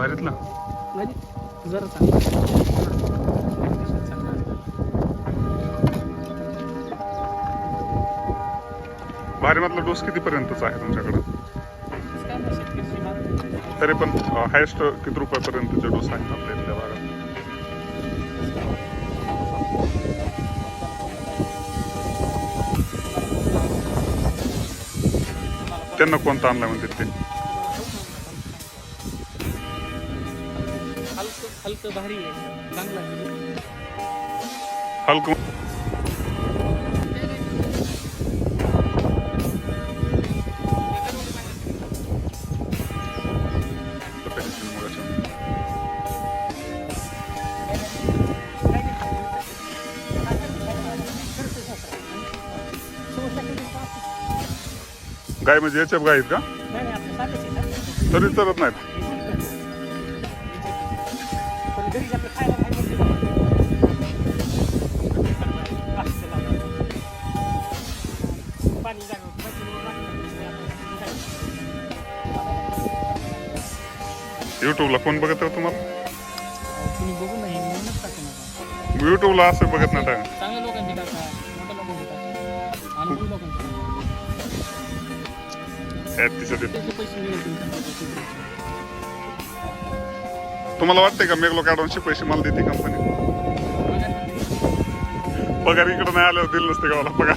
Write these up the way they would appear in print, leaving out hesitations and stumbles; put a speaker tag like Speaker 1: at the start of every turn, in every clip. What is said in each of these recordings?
Speaker 1: भारीतला
Speaker 2: म्हणजे जरा चांगला
Speaker 1: भारी मधला डोस कितीपर्यंतचा आहे तुमच्याकडं?
Speaker 2: काय नाही शेतकरी माल
Speaker 1: तरी पण हायेस्ट किती रुपयापर्यंतचे डोस आहेत आपल्या इथल्या भागात? त्यांना कोणता आणला म्हणते ते?
Speaker 2: हलकं हलकं भारी आहे चांगला आहे
Speaker 1: हलकं गाय म्हणजे याच्या गाय आहेत का?
Speaker 2: नाही आपल्या साधेच आहे
Speaker 1: तरी चलत नाहीत.
Speaker 2: पण घरीच आपलं खायला बाहेर पाणी
Speaker 1: युट्यूबला कोण बघत आहे तुम्हाला?
Speaker 2: तुम्ही बघू नाही म्हणूनच टाकू नका
Speaker 1: युट्यूबला असं बघत नाही टाका.
Speaker 2: चांगल्या लोकांची टाका मोठ्या लोकांची टाका अनुभवी लोकांची त्याचे पैसे मिळेल तुमच्या
Speaker 1: तुम्हाला वाटतंय का मेघलो ॲडव्हान्सचे पैसे मला देते कंपनी? पगार इकडे नाही आल्यावर दिलं नसते का मला पगार?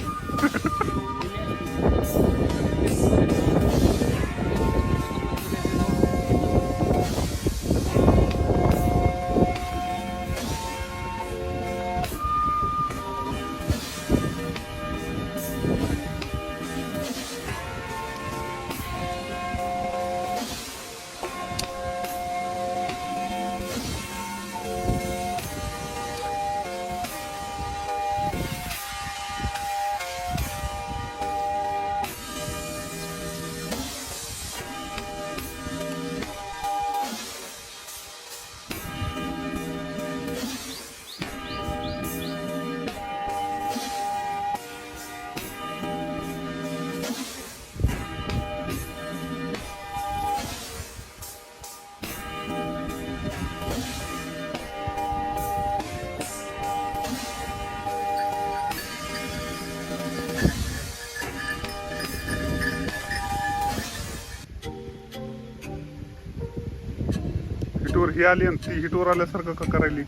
Speaker 1: हिटवर ही आली आणि ती हिटवर आल्यासारखं का करायली?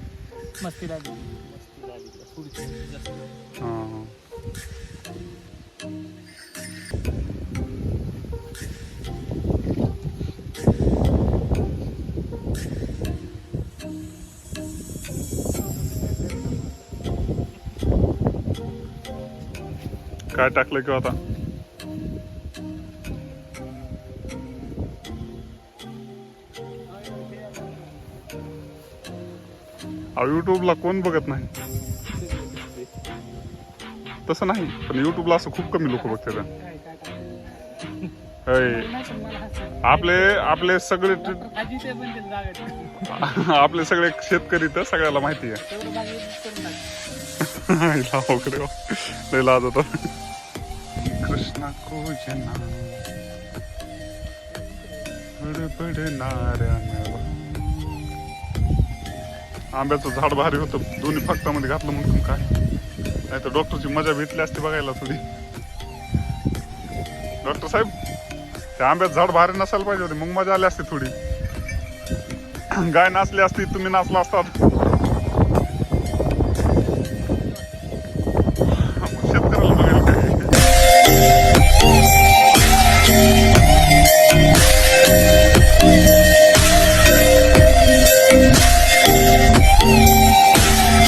Speaker 2: मस्ती लागली पुढची जास्त
Speaker 1: हा. काय टाकलं किंवा आता युट्यूबला कोण बघत नाही तसं नाही, पण युट्यूबला असं खूप कमी लोक बघतात. आपले सगळे आपले सगळे शेतकरी तर सगळ्याला माहिती आहे. लय लाज होता. कृष्णा को जना बडबडणाऱ्या आंब्याचं झाड भारी होतं, दोन्ही फक्तामध्ये घातलं म्हणून काय नाही तर डॉक्टरची मजा भेटली असते बघायला थोडी. डॉक्टर साहेब त्या आंब्याचं झाड भारी नसायला पाहिजे होते, मग मजा आली असती थोडी. गाय नाचली असती, तुम्ही नाचला असतात.